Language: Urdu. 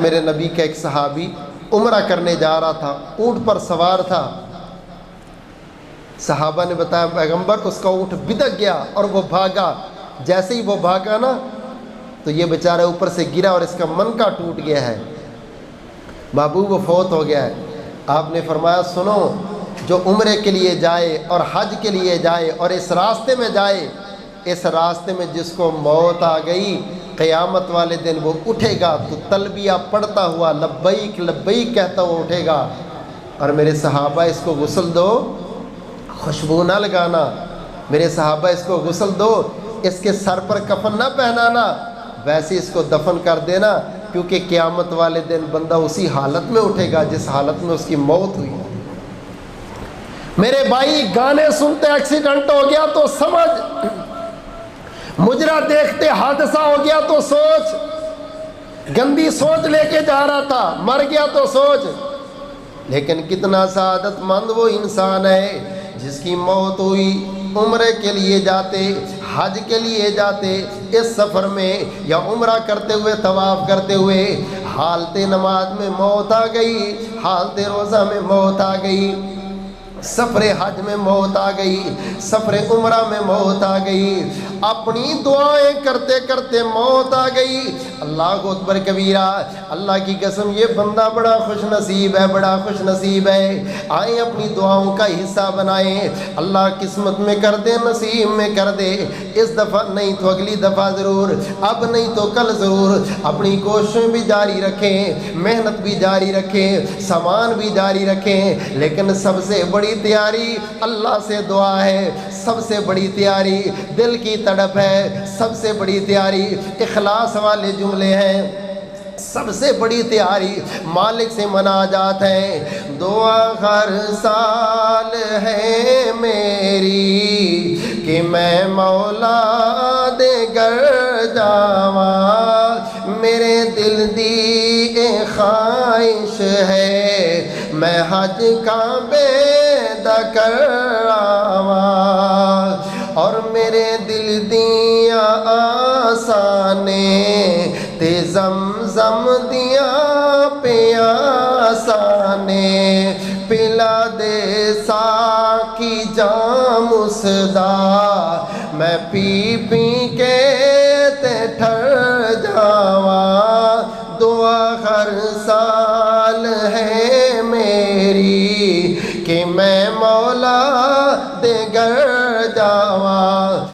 میرے نبی کا ایک صحابی عمرہ کرنے جا رہا تھا، اونٹ پر سوار تھا۔ صحابہ نے بتایا پیغمبر اس کا اونٹ بدک گیا اور وہ بھاگا، جیسے ہی وہ بھاگا نا تو یہ بیچارہ اوپر سے گرا اور اس کا منکا ٹوٹ گیا ہے، محبوب وہ فوت ہو گیا ہے۔ آپ نے فرمایا سنو، جو عمرے کے لیے جائے اور حج کے لیے جائے اور اس راستے میں جائے، اس راستے میں جس کو موت آ گئی قیامت والے دن وہ اٹھے گا تو تلبیہ پڑھتا ہوا لبیک لبیک کہتا ہوا اٹھے گا۔ اور میرے صحابہ اس کو غسل دو، خوشبو نہ لگانا، میرے صحابہ اس کو غسل دو، اس کے سر پر کفن نہ پہنانا، ویسے اس کو دفن کر دینا، کیونکہ قیامت والے دن بندہ اسی حالت میں اٹھے گا جس حالت میں اس کی موت ہوئی۔ میرے بھائی گانے سنتے ایکسیڈنٹ ہو گیا تو سمجھ، مجرا دیکھتے حادثہ ہو گیا تو سوچ، گندی سوچ لے کے جا رہا تھا مر گیا تو سوچ، لیکن کتنا سعادت مند وہ انسان ہے جس کی موت ہوئی عمرے کے لیے جاتے، حج کے لیے جاتے، اس سفر میں یا عمرہ کرتے ہوئے طواف کرتے ہوئے حالت نماز میں موت آ گئی، حالت روزہ میں موت آ گئی، سفر حج میں موت آ گئی، سفر عمرہ میں موت آ گئی، اپنی دعائیں کرتے کرتے موت آ گئی۔ اللہ اکبر کبیرہ، اللہ کی قسم یہ بندہ بڑا خوش نصیب ہے، بڑا خوش نصیب ہے۔ آئیں اپنی دعاؤں کا حصہ بنائیں، اللہ قسمت میں کر دے، نصیب میں کر دے، اس دفعہ نہیں تو اگلی دفعہ ضرور، اب نہیں تو کل ضرور۔ اپنی کوششیں بھی جاری رکھیں، محنت بھی جاری رکھیں، سامان بھی جاری رکھیں، لیکن سب سے بڑی تیاری اللہ سے دعا ہے، سب سے بڑی تیاری دل کی تڑپ ہے، سب سے بڑی تیاری اخلاص والے جملے ہیں، سب سے بڑی تیاری مالک سے مناجات ہے۔ دعا ہر سال ہے میری کہ میں مولا دے گر جاواں، میرے دل دی خواہش ہے میں حج کعبے دا کراواں، اور میرے دل دیاں آسانے تے زمزم دیاں پیاسانے، پلا دے ساکی جام اسدا میں پی پی